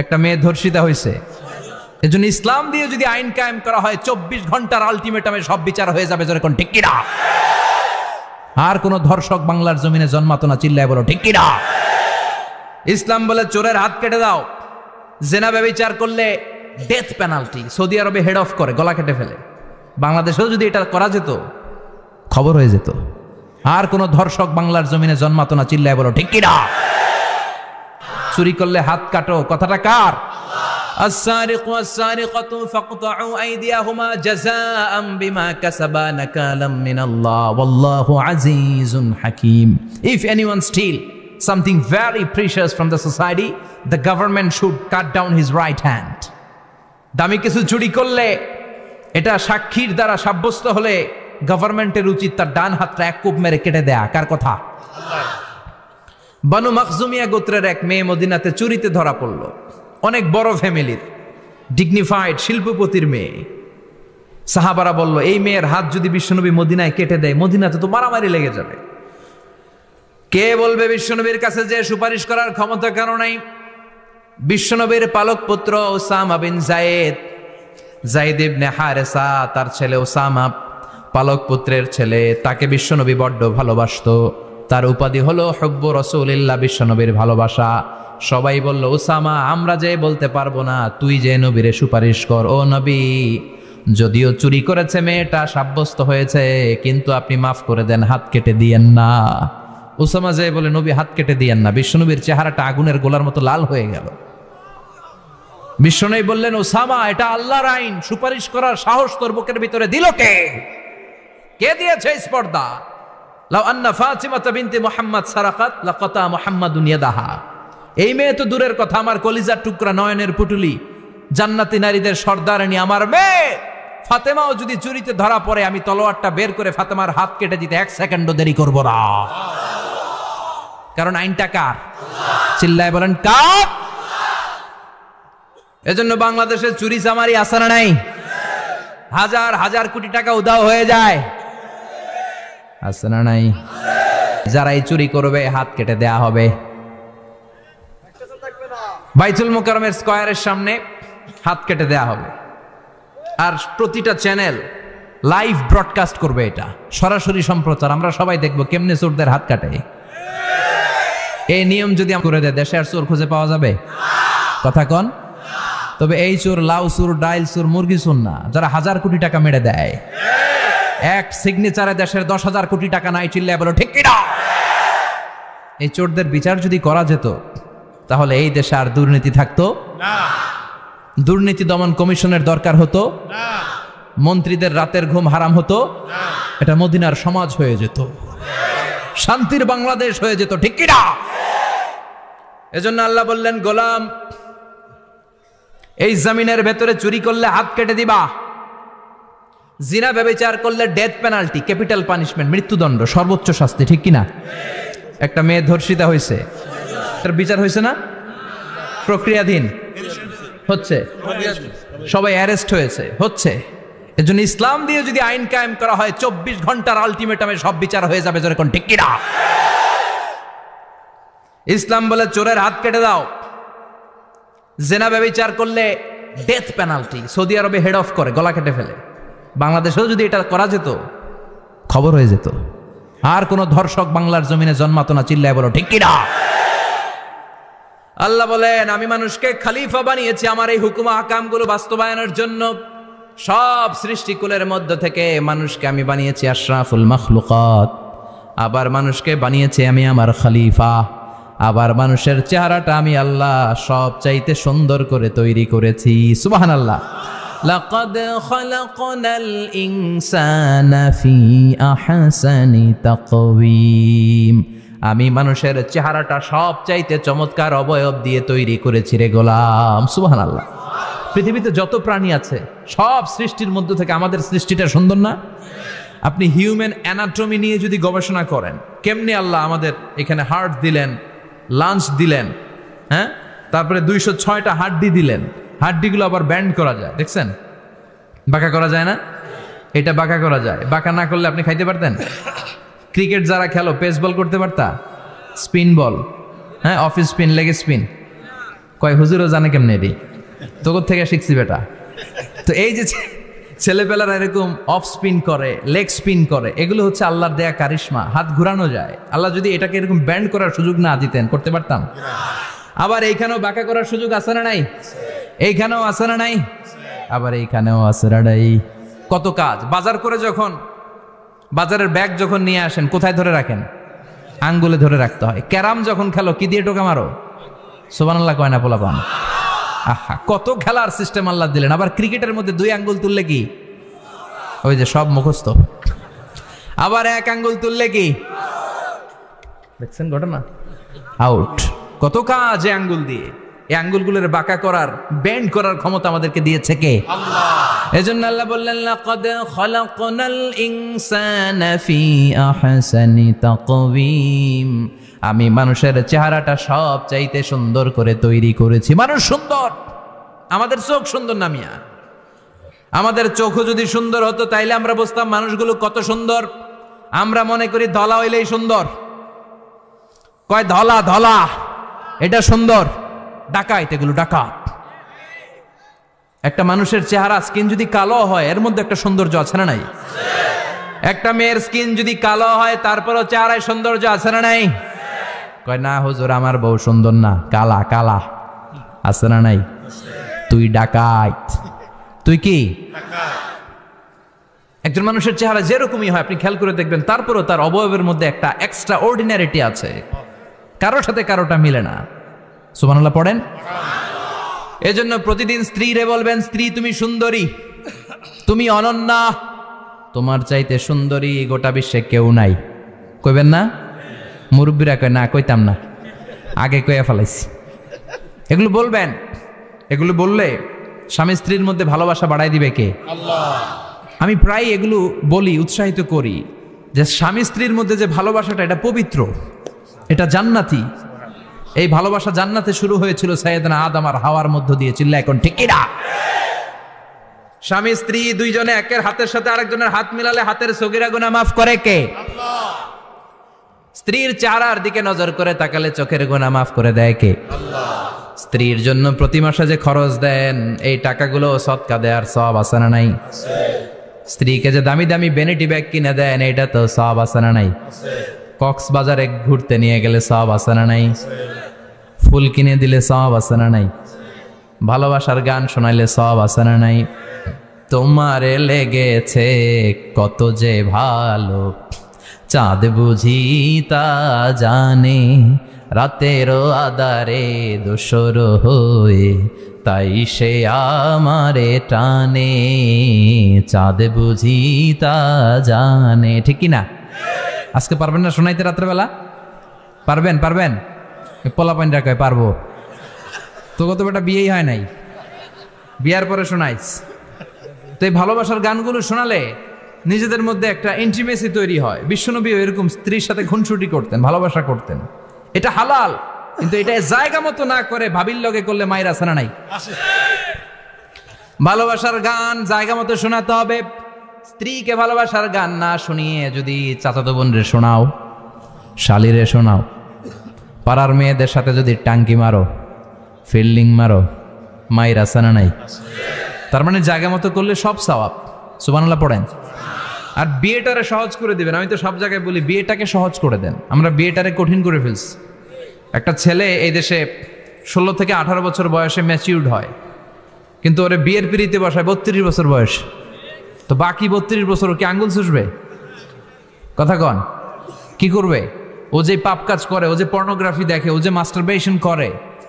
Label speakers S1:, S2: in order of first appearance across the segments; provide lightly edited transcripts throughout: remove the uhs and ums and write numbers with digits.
S1: একটা মেয়ে ধর্ষিতা হয়েছে, এজন্য ইসলাম দিয়ে যদি আইন কায়েম করা হয় 24 ঘন্টার আলটিমেটামে সব বিচার হয়ে যাবে, যেরকম ঠিক কিনা? আর কোন ধর্ষক বাংলার জমিনে জন্মাতো না, চিল্লায় বলো ঠিক কিনা? ইসলাম বলে চোরের হাত কেটে দাও, জেনা ব্যভিচার করলে ডেথ পেনাল্টি। সৌদি আরবে হেড অফ করে, গলা কেটে ফেলে। বাংলাদেশেও যদি এটা করা যেত, খবর হয়ে যেত। আর কোন ধর্ষক বাংলার জমিনে জন্মাতো না, চিল্লায় বলো ঠিক কিনা? চুরি করলে হাত কাটো, কথাটা কার? السارق والسارقة فاقطعوا أيديهما جزاء بما كسبا نكالا من الله والله عزيز حكيم. If anyone steal something very precious from the society, the government should cut down his right hand. দামি কিছু চুরি করলে, এটা সাক্ষীর দ্বারা সাব্যস্ত হলে গভর্নমেন্টের উচিত তার ডান হাতটা এক কোপ মেরে কেটে দেয়া। কার কথা? বানু মাখজুমিয়া গোত্রের এক মেয়ে মদিনাতে চুরিতে ধরা পড়ল। অনেক বড় ফ্যামিলির, ডিগনিফাইড শিল্পপতির মেয়ে। সাহাবারা বলল, এই মেয়ের হাত যদি বিশ্বনবী মদিনায় কেটে দেয়, মদিনাতে তো মারামারি লেগে যাবে। কে বলবে বিশ্বনবীর কাছে যে সুপারিশ করার ক্ষমতা কারো নাই? বিশ্বনবীর পালক পুত্র উসামা বিন যায়েদ ইবনে হারেসা, তার ছেলে উসামা পালক পুত্রের ছেলে, তাকে বিশ্বনবী বড্ড ভালোবাসতো। তার উপাধি হলো হুব্বু রাসূলিল্লাহ, বিশ্বনবীর ভালোবাসা। সবাই বলল, উসামা আমরা যে বলতে পারবো না, তুই যে নবীরে সুপারিশ কর। ও নবী, যদিও চুরি করেছে মেয়েটা, সাব্যস্ত হয়েছে, কিন্তু আপনি মাফ করে দেন, হাত কেটে দিয়েন না। উসামা যে বলে, নবী হাত কেটে দিয়েন না। বিশ্বনবীর চেহারাটা আগুনের গোলার মতো লাল হয়ে গেল। বিশ্বনবী বললেন, উসামা এটা আল্লাহর আইন, সুপারিশ করার সাহস তোর বুকের ভিতরে দিল কে? কে দিয়েছে স্পর্ধা? লাউ আন্না ফাতিমা বিনতে মুহাম্মদ সারাকাত লাকাতা মুহাম্মাদুন ইয়াদাহা। এই মেয়ে তো দূরের কথা, আমার কলিজার টুকরা, নয়নের পুটুলি, জান্নাতি নারীদের সর্দারিনী আমার মেয়ে ফাতেমাও যদি চুরিতে ধরা পড়ে, আমি তলোয়ারটা বের করে ফাতেমার হাত কেটে দিতে 1 সেকেন্ডও দেরি করব না। কারণ আইনটা কার? চিল্লায় বলেন কার? এজন্য বাংলাদেশের চুরি চামারি আছে না নাই? হাজার হাজার কোটি টাকা উধাও হয়ে যায়, আছে না নাই? যারা এই চুরি করবে হাত কেটে দেয়া হবে। বাইতুল মুকাররমের স্কয়ারের সামনে হাত কেটে দেয়া হবে। আর প্রতিটা চ্যানেল লাইভ ব্রডকাস্ট করবে, এটা সরাসরি সম্প্রচার। আমরা সবাই দেখবো কেমনে চোরদের হাত কাটে। এই নিয়ম যদি করে দেয়, দেশে আর চোর খুঁজে পাওয়া যাবে? কথা কন। তবে এই চোর লাউ চোর, ডাইল চোর, মুরগি চোর না, যারা হাজার কোটি টাকা মেরে দেয়। এক সিগনেচারে দেশের 10,000 কোটি টাকা নাই, চিল্লায় বলো ঠিক কিনা? এই চোরদের বিচার যদি করা যেত, তাহলে এই দেশে আর দুর্নীতি থাকতো না। দুর্নীতি দমন কমিশনের দরকার হতো না। মন্ত্রীদের রাতের ঘুম হারাম হতো না। এটা মদিনার সমাজ হয়ে যেত, শান্তির বাংলাদেশ হয়ে যেত, ঠিক কিনা? এজন্য আল্লাহ বললেন, গোলাম এই জমিনের ভেতরে চুরি করলে হাত কেটে দিবা, জিনা ব্যভিচার করলে ডেথ পেনাল্টি, ক্যাপিটাল পানিশমেন্ট, মৃত্যুদণ্ড, সর্বোচ্চ শাস্তি, ঠিক কিনা? একটা মেয়ে ধর্ষিতা হয়েছে, তার বিচার হয়েছে না? প্রক্রিয়াধীন হচ্ছে, সবাই অ্যারেস্ট হয়েছে, হচ্ছে। এজন্য ইসলাম দিয়ে যদি আইন কায়েম করা হয়, 24 ঘন্টার আলটিমেটামে সব বিচার হয়ে যাবে, যেরকম ঠিক কিনা? ইসলাম বলে চোরের হাত কেটে দাও, জেনা ব্যভিচার করলে ডেথ পেনাল্টি। সৌদি আরবে হেড অফ করে, গলা কেটে ফেলে। বাংলাদেশেও যদি এটা করা যেত, খবর হয়ে যেত। আর কোন ধর্ষক বাংলার জমিনে জন্মাতো না, চিল্লায় বলো ঠিক কিনা? আল্লাহ বলেন, আমি মানুষকে খলিফা বানিয়েছি আমার এই হুকুম আহকামগুলো বাস্তবায়নের জন্য। সব সৃষ্টিকুলের মধ্য থেকে মানুষকে আমি বানিয়েছি আশরাফুল মাখলুকাত। আবার মানুষকে বানিয়েছি আমি আমার খলিফা। আবার মানুষের চেহারাটা আমি আল্লাহ সব চাইতে সুন্দর করে তৈরি করেছি। সুবহানাল্লাহ। লাকাদ খালাকনাল ইনসানা ফি আহসানি তাকওয়িম। আমি মানুষের চেহারাটা সব চাইতে চমৎকার অবয়ব দিয়ে তৈরি করেছি রে গোলাম। সুবহানাল্লাহ। পৃথিবীতে যত প্রাণী আছে, সব সৃষ্টির মধ্য থেকে আমাদের সৃষ্টিটা সুন্দর না? আপনি হিউম্যান অ্যানাটমি নিয়ে যদি গবেষণা করেন, কেমনে আল্লাহ আমাদের এখানে হার্ট দিলেন, লাঞ্চ দিলেন, হ্যাঁ, তারপরে 206টা হাড্ডি দিলেন। হাড্ডিগুলো আবার ব্যান্ড করা যায়, দেখছেন? বাঁকা করা যায় না? এটা বাঁকা করা যায়। বাঁকা না করলে আপনি খাইতে পারতেন? ক্রিকেট যারা খেলো, পেস বল করতে পারতা? স্পিন বল, হ্যাঁ, অফ স্পিন, লেগ স্পিন, কয় হুজুরও জানে কেমনে রে, তোর থেকে শিখছি বেটা। তো এই যে ছেলেপেলারা এরকম অফ স্পিন করে, লেগ স্পিন করে, এগুলো হচ্ছে আল্লাহর দেয়া কারিশমা। হাত ঘুরানো যায়। আল্লাহ যদি এটাকে এরকম ব্যান্ড করার সুযোগ না দিতেন, করতে পারতাম? আবার এইখানেও বাঁকা করার সুযোগ আছে না নাই? এইখানেও আছে না নাই? আবার এইখানেও আছে না নাই? কত কাজ। বাজার করে যখন বাজারের ব্যাগ যখন নিয়ে আসেন, কোথায় ধরে রাখেন? আঙ্গুলে ধরে রাখতে হয়। ক্যারাম যখন খেলো, কি দিয়ে টোকা মারো? সুবহানাল্লাহ কয় না পোলাপান? আহা, কত খেলার সিস্টেম আল্লাহ দিলেন। আবার ক্রিকেটের মধ্যে 2 আঙ্গুল তুললে কি? ওই যে সব মুখস্থ। আবার 1 আঙ্গুল তুললে কি? দেখছেন ঘটনা? আউট। কত কাজ এই আঙ্গুল দিয়ে। এই আঙ্গুলগুলোর বাঁকা করার, বেন্ড করার ক্ষমতা আমাদেরকে দিয়েছে কে? আল্লাহ। এজন্য আল্লাহ বললেন, লাকাদ খালাকনাল ইনসানা ফি আহসানি তাকওয়িম। আমি মানুষের চেহারাটা সব চাইতে সুন্দর করে তৈরি করেছি। মানুষ সুন্দর, আমাদের চোখ সুন্দর না মিয়া? আমাদের চোখও যদি সুন্দর হতো তাইলে আমরা বুঝতাম মানুষগুলো কত সুন্দর। আমরা মনে করি ধলা হইলেই সুন্দর। কয় ধলা ধলা এটা সুন্দর, ডাকাইত, এগুলো ডাকাত। একটা মানুষের চেহারা স্কিন যদি কালো হয়, এর মধ্যে একটা সৌন্দর্য আছে না নাই? একটা মেয়ের স্কিন যদি কালো হয়, তারপরও চেহারায় সৌন্দর্য আছে না নাই? কয় না হুজুর, আমার বউ সুন্দর না, কালা কালা। আছে না নাই? তুই ডাকাইত। তুই কি? একজন মানুষের চেহারা যেরকমই হয়, আপনি খেয়াল করে দেখবেন, তারপরও তার অবয়বের মধ্যে একটা এক্সট্রা অর্ডিনারিটি আছে। কারোর সাথে কারোটা মিলে না। সুবহানাল্লাহ পড়েন। এজন্য প্রতিদিন স্ত্রীরে বলবেন, স্ত্রী তুমি সুন্দরী, তুমি অনন্যা, তোমার চাইতে সুন্দরী গোটা বিশ্বে কেউ নাই। কইবেন না? মুরব্বীরা কয় না, কইতাম না, আগে কইয়া ফেলাইছি। এগুলো বলবেন। এগুলো বললে স্বামী স্ত্রীর মধ্যে ভালোবাসা বাড়াই দিবে কে? আল্লাহ। আমি প্রায় এগুলো বলি, উৎসাহিত করি যে স্বামী স্ত্রীর মধ্যে যে ভালোবাসাটা, এটা পবিত্র, এটা জান্নাতি। এই ভালোবাসা জান্নাতে শুরু হয়েছিল সাইয়েদনা আদম আর হাওয়ার মধ্য দিয়ে। চিল্লা এখন ঠিক কিনা? স্বামী স্ত্রী দুইজনে একের হাতের সাথে আরেকজনের হাত মিলালে হাতের সগীরা গুনাহ মাফ করে কে? আল্লাহ। স্ত্রীর চেহারার দিকে নজর করে তাকালে চোখের গুনাহ মাফ করে দেয় কে? আল্লাহ। স্ত্রীর জন্য প্রতি মাসে যে খরচ দেন, এই টাকাগুলো সদকা দেওয়ার সওয়াব আছে না নাই? স্ত্রীকে যে দামি দামি ভ্যানিটি ব্যাগ কিনে দেন, এটা তো সওয়াব আছে না নাই? কক্সবাজারে ঘুরতে নিয়ে গেলে সওয়াব আছে না নাই? ফুল কিনে দিলে সওয়াব আছে না নাই? ভালোবাসার গান শোনাইলে সওয়াব আছে না নাই? তোমারে লেগেছে কত যে ভালো, চাঁদ বুঝি তা জানে, রাতেরও আধারে দোসর হয়ে, তাই সে আমারে টানে, চাঁদ বুঝি তা জানে। ঠিক কিনা? আজকে পারবেন না শোনাইতে রাত্রেবেলা? পারবেন? পারবেন? পোলাপাইন রাখায় পারবো তো? কত বেটা বিয়েই হয় নাই, বিয়ার পরে শোনাইস। তো এই ভালোবাসার গানগুলো শোনালে নিজেদের মধ্যে একটা ইন্টিমেসি তৈরি হয়। বিশ্বনবীও এরকম স্ত্রীর সাথে খুনসুটি করতেন, ভালোবাসা করতেন। এটা হালাল, কিন্তু এটা জায়গা মতো না করে ভাবির লগে করলে মায়ের আছে না নাই? ভালোবাসার গান জায়গা মতো শোনাতে হবে। স্ত্রীকে ভালোবাসার গান না শুনিয়ে যদি চাচাতো বোনরে শোনাও, শালিরে শোনাও, পাড়ার মেয়েদের সাথে যদি টাঙ্কি মারো, ফিল্ডিং মারো, মায়ের আছে না নাই? তার মানে জায়গা মতো করলে সব সওয়াব। সুবহানাল্লাহ পড়েন। আর বিয়েটারে সহজ করে দিবেন। আমি তো সব জায়গায় বলি, বিয়েটাকে সহজ করে দেন। আমরা বিয়েটারে কঠিন করে ফেলছি। একটা ছেলে এই দেশে 16 থেকে 18 বছর বয়সে ম্যাচিউরড হয়, কিন্তু ওরে বিয়ের পিড়িতে বসায় 32 বছর বয়স। তো বাকি 32 বছর কি আঙ্গুল চুষবে? কথা কন, কি করবে? ও যে পাপ কাজ করে, ও যে পর্নোগ্রাফি দেখে, ও যে মাস্টারবেশন করে,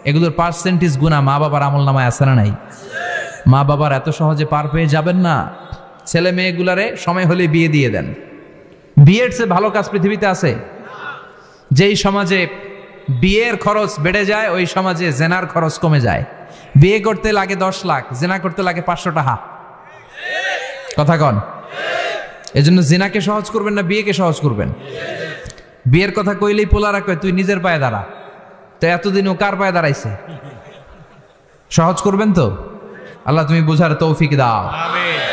S1: এগুলোর পার্সেন্টেজ গুণা মা বাবার আমল নামায় আছে না নাই? মা বাবার এত সহজে পার পেয়ে যাবেন না। ছেলে মেয়েগুলারে সময় হলে বিয়ে দিয়ে দেন। বিয়ের চেয়ে ভালো কাজ পৃথিবীতে আছে? যেই সমাজে বিয়ের খরচ বেড়ে যায়, ওই সমাজে জেনার খরচ কমে যায়। বিয়ে করতে লাগে 10 লাখ, জেনা করতে লাগে 500 টাকা। কথা কন। এজন্য জেনাকে সহজ করবেন না, বিয়েকে সহজ করবেন? বিয়ের কথা কইলেই পোলারা কয় তুই নিজের পায়ে দাঁড়া। তো এতদিন ও কার পায়ে দাঁড়াইছে? সহজ করবেন তো? আল্লাহ তুমি বুঝার তৌফিক দাও। আমিন।